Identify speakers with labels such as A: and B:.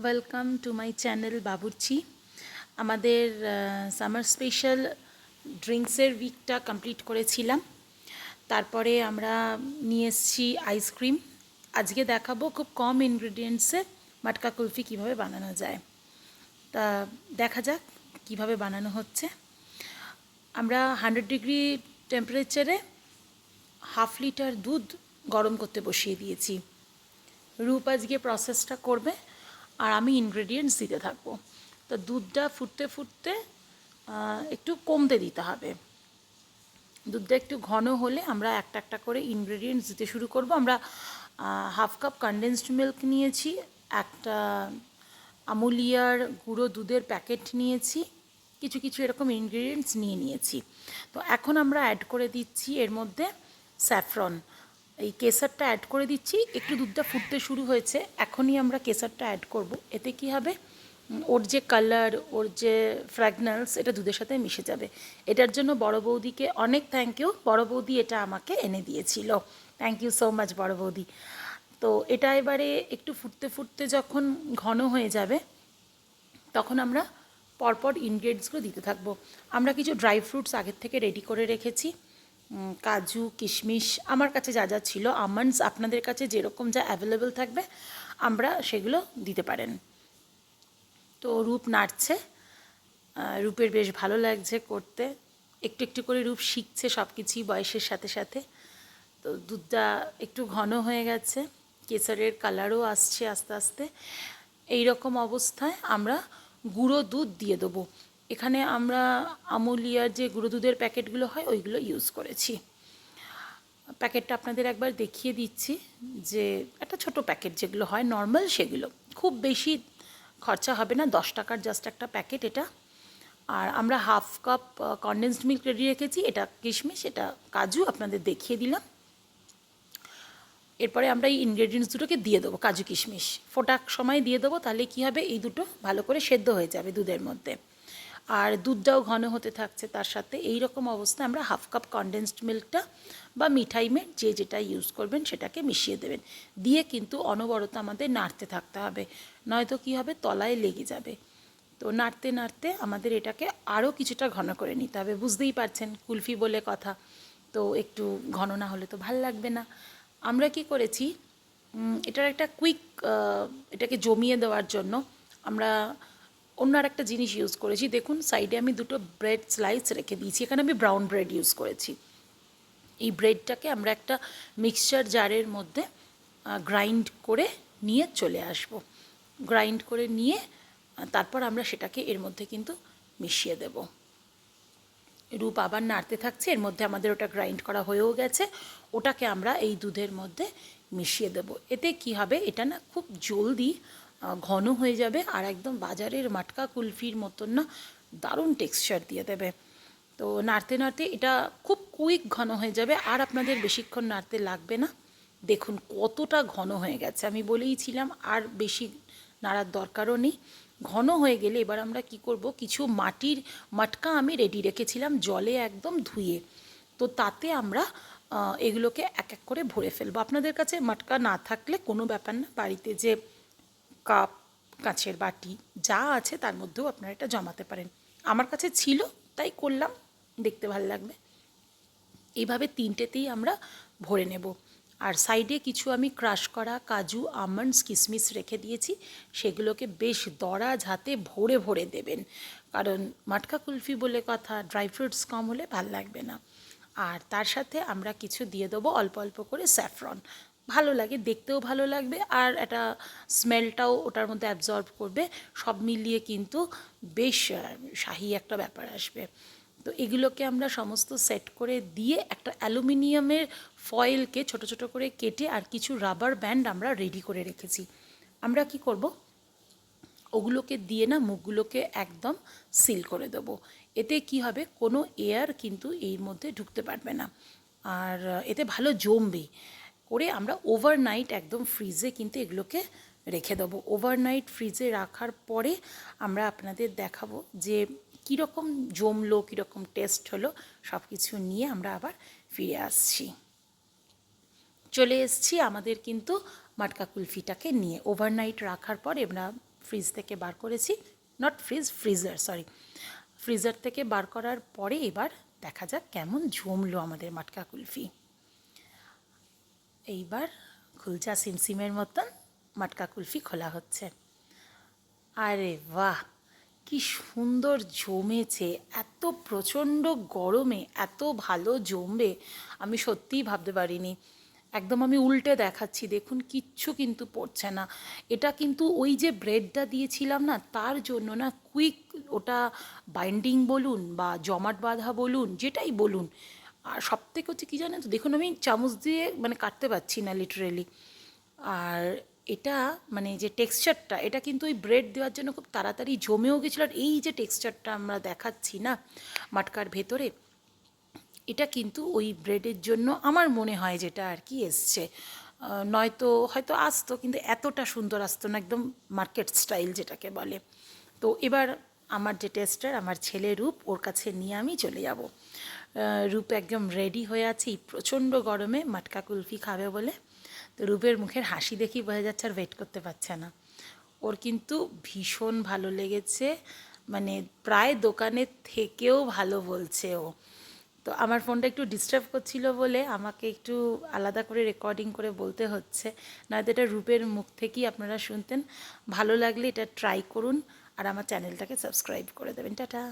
A: Welcome to my channel Baburchi. আমাদের summer special ড্রিঙ্কসের উইকটা কমপ্লিট করেছিলাম। তারপরে আমরা নিয়ে এসেছি আইসক্রিম। আজকে দেখাবো খুব কম ইনগ্রিডিয়েন্টসে মাটকা কুলফি কীভাবে বানানো যায়। তা দেখা যাক কীভাবে বানানো হচ্ছে। আমরা 100 ডিগ্রি টেম্পারেচারে 1/2 লিটার দুধ গরম করতে বসিয়ে দিয়েছি। রূপ আজকে প্রসেসটা করবে আর আমি ইনগ্রেডিয়েন্টস দিতে থাকবো। তো দুধটা ফুটতে ফুটতে একটু কমতে দিতে হবে। দুধটা একটু ঘন হলে আমরা একটা একটা করে ইনগ্রেডিয়েন্টস দিতে শুরু করব। আমরা 1/2 কাপ কনডেন্সড মিল্ক নিয়েছি, একটা আমুলিয়ার গুঁড়ো দুধের প্যাকেট নিয়েছি, কিছু কিছু এরকম ইনগ্রেডিয়েন্টস নিয়েছি। তো এখন আমরা অ্যাড করে দিচ্ছি এর মধ্যে স্যাফরন। এই কেসারটা অ্যাড করে দিচ্ছি। একটু দুধটা ফুটতে শুরু হয়েছে, এখনই আমরা কেসারটা অ্যাড করব। এতে কি হবে, ওর যে কালার, ওর যে ফ্র্যাগনেন্স, এটা দুধের সাথে মিশে যাবে। এটার জন্য বড় বৌদিকে অনেক থ্যাংক ইউ। বড় বৌদি এটা আমাকে এনে দিয়েছিল। থ্যাংক ইউ সো মাচ বড় বৌদি। তো এটা এবারে একটু ফুটতে ফুটতে যখন ঘন হয়ে যাবে তখন আমরা পরপর ইনগ্রেডিয়েন্টসগুলো দিতে থাকবো। আমরা কিছু ড্রাই ফ্রুটস আগের থেকে রেডি করে রেখেছি, কাজু, কিশমিশ, আমার কাছে যা যা ছিল, আমন্ডস, আপনাদের কাছে যেরকম যা অ্যাভেলেবেল থাকবে আমরা সেগুলো দিতে পারেন। তো রূপ নাড়ছে, রূপের বেশ ভালো লাগছে করতে। একটু একটু করে রূপ শিখছে সব কিছুই বয়সের সাথে সাথে। তো দুধটা একটু ঘন হয়ে গেছে, কেসারের কালারও আসছে আস্তে আস্তে। এই রকম অবস্থায় আমরা গুঁড়ো দুধ দিয়ে দেবো। এখানে আমরা আমুলিয়ার যে গুঁড়ো দুধের প্যাকেটগুলো হয় ওইগুলো ইউজ করেছি। প্যাকেটটা আপনাদের একবার দেখিয়ে দিচ্ছি, যে একটা ছোট প্যাকেট যেগুলো হয় নর্মাল, সেগুলো খুব বেশি খরচা হবে না, 10 টাকার জাস্ট একটা প্যাকেট এটা। আর আমরা 1/2 কাপ কনডেন্সড মিল্ক রেডি রেখেছি, এটা কিশমিশ, এটা কাজু, আপনাদের দেখিয়ে দিলাম। এরপরে আমরা এই ইনগ্রেডিয়েন্টস দুটোকে দিয়ে দেবো, কাজু কিশমিশ ফোটার সময় দিয়ে দেবো, তাহলে কী হবে, এই দুটো ভালো করে সেদ্ধ হয়ে যাবে দুধের মধ্যে। আর দুধটাও ঘন হতে থাকছে তার সাথে। এই রকম অবস্থায় আমরা 1/2 কাপ কনডেন্সড মিল্কটা বা মিঠাই মেড যে যেটা ইউজ করবেন সেটাকে মিশিয়ে দেবেন। দিয়ে কিন্তু অনবরত আমাদের নাড়তে থাকতে হবে, নয়তো কী হবে, তলায় লেগে যাবে। তো নাড়তে নাড়তে আমাদের এটাকে আরও কিছুটা ঘন করে নিতে হবে। বুঝতেই পারছেন কুলফি বলে কথা, তো একটু ঘন না হলে তো ভাল লাগবে না। আমরা কি করেছি, এটার একটা কুইক, এটাকে জমিয়ে দেওয়ার জন্য আমরা অন্য আর একটা জিনিস ইউজ করেছি। দেখুন সাইডে আমি দুটো ব্রেড স্লাইস রেখে দিয়েছি, এখানে আমি ব্রাউন ব্রেড ইউজ করেছি। এই ব্রেডটাকে আমরা একটা মিক্সচার জারের মধ্যে গ্রাইন্ড করে নিয়ে চলে আসব। গ্রাইন্ড করে নিয়ে তারপর আমরা সেটাকে এর মধ্যে কিন্তু মিশিয়ে দেব। রূপ আবার নাড়তে থাকছে, এর মধ্যে আমাদের ওটা গ্রাইন্ড করা হয়েও গেছে। ওটাকে আমরা এই দুধের মধ্যে মিশিয়ে দেব। এতে কি হবে, এটা না খুব জলদি ঘন হয়ে যাবে আর একদম বাজারের মাটকা কুলফির মতন না দারুণ টেক্সচার দিয়ে দেবে। তো নাড়তে নাড়তে এটা খুব কুইক ঘন হয়ে যাবে, আর আপনাদের বেশিক্ষণ নাড়তে লাগবে না। দেখুন কতটা ঘন হয়ে গেছে, আমি বলেইছিলাম আর বেশি নাড়ার দরকারও নেই। ঘন হয়ে গেলে এবার আমরা কি করব, কিছু মাটির মাটকা আমি রেডি রেখেছিলাম জলে একদম ধুয়ে, তো তাতে আমরা এগুলোকে এক এক করে ভরে ফেলবো। আপনাদের কাছে মাটকা না থাকলে কোনো ব্যাপার না, বাড়িতে যে কাপ, কাঁচের বাটি যা আছে তার মধ্যেও আপনারা এটা জমাতে পারেন। আমার কাছে ছিল তাই করলাম, দেখতে ভালো লাগবে। এইভাবে তিনটেতেই আমরা ভরে নেব। আর সাইডে কিছু আমি ক্রাশ করা কাজু, আমন্ডস, কিশমিশ রেখে দিয়েছি, সেগুলোকে বেশ দরাজ হাতে ভরে ভরে দেবেন, কারণ মাটকা কুলফি বলে কথা, ড্রাই ফ্রুটস কম হলে ভাল লাগবে না। আর তার সাথে আমরা কিছু দিয়ে দেবো অল্প অল্প করে স্যাফরন, ভালো লাগে, দেখতেও ভালো লাগবে আর একটা স্মেলটাও ওটার মধ্যে অ্যাবজর্ব করবে। সব মিলিয়ে কিন্তু বেশ শাহি একটা ব্যাপার আসবে। তো এগুলোকে আমরা সমস্ত সেট করে দিয়ে একটা অ্যালুমিনিয়ামের ফয়েলকে ছোট ছোট করে কেটে আর কিছু রাবার ব্যান্ড আমরা রেডি করে রেখেছি। আমরা কি করব, ওগুলোকে দিয়ে না মুখগুলোকে একদম সিল করে দেবো। এতে কি হবে, কোনো এয়ার কিন্তু এর মধ্যে ঢুকতে পারবে না, আর এতে ভালো জমবে। করে আমরা ওভারনাইট একদম ফ্রিজে কিন্তু এগুলোকে রেখে দেবো। ওভারনাইট ফ্রিজে রাখার পরে আমরা আপনাদের দেখাবো যে কীরকম জমলো, কীরকম টেস্ট হলো, সব কিছু নিয়ে আমরা আবার ফিরে আসছি। চলে এসেছি আমাদের কিন্তু মাটকা কুলফিটাকে নিয়ে। ওভারনাইট রাখার পর আমরা ফ্রিজ থেকে বার করেছি, নট ফ্রিজার, সরি, ফ্রিজার থেকে বার করার পরে এবার দেখা যাক কেমন জমলো আমাদের মাটকা কুলফি। এইবার খুলচা সিমসিমের মতন মাটকা কুলফি খোলা হচ্ছে। আরে বাহ, কি সুন্দর জমেছে! এত প্রচণ্ড গরমে এত ভালো জমবে আমি সত্যিই ভাবতে পারিনি। একদম আমি উল্টে দেখাচ্ছি, দেখুন কিচ্ছু কিন্তু পড়ছে না। এটা কিন্তু ওই যে ব্রেডটা দিয়েছিলাম না, তার জন্য না, কুইক ওটা বাইন্ডিং বলুন বা জমাট বাঁধা বলুন, যেটাই বলুন। আর সবথেকে হচ্ছে কী জানেন তো, দেখুন আমি চামচ দিয়ে মানে কাটতে পারছি না লিটারেলি। আর এটা মানে যে টেক্সচারটা, এটা কিন্তু ওই ব্রেড দেওয়ার জন্য খুব তাড়াতাড়ি জমেও গেছিলো। আর এই যে টেক্সচারটা আমরা দেখাচ্ছি না মাটকার ভেতরে, এটা কিন্তু ওই ব্রেডের জন্য আমার মনে হয় যেটা আর কি এসছে। নয়তো হয়তো আসতো, কিন্তু এতটা সুন্দর আসতো না, একদম মার্কেট স্টাইল যেটাকে বলে। তো এবার আমার যে টেস্টার, আমার ছেলে রূপ, ওর কাছে নিয়ে আমি চলে যাব। রূপ একদম রেডি হয়ে আছে এই প্রচণ্ড গরমে মাটকা কুলফি খাবে বলে। তো রূপের মুখের হাসি দেখি বোঝা যাচ্ছে আর ওয়েট করতে পারছে না। ওর কিন্তু ভীষণ ভালো লেগেছে, মানে প্রায় দোকানের থেকেও ভালো বলছে ও। তো আমার ফোনটা একটু ডিস্টার্ব করছিল বলে আমাকে একটু আলাদা করে রেকর্ডিং করে বলতে হচ্ছে, নয়তো এটা রূপের মুখ থেকেই আপনারা শুনতেন। ভালো লাগলে এটা ট্রাই করুন আর আমার চ্যানেলটাকে সাবস্ক্রাইব করে দেবেন। টাটা।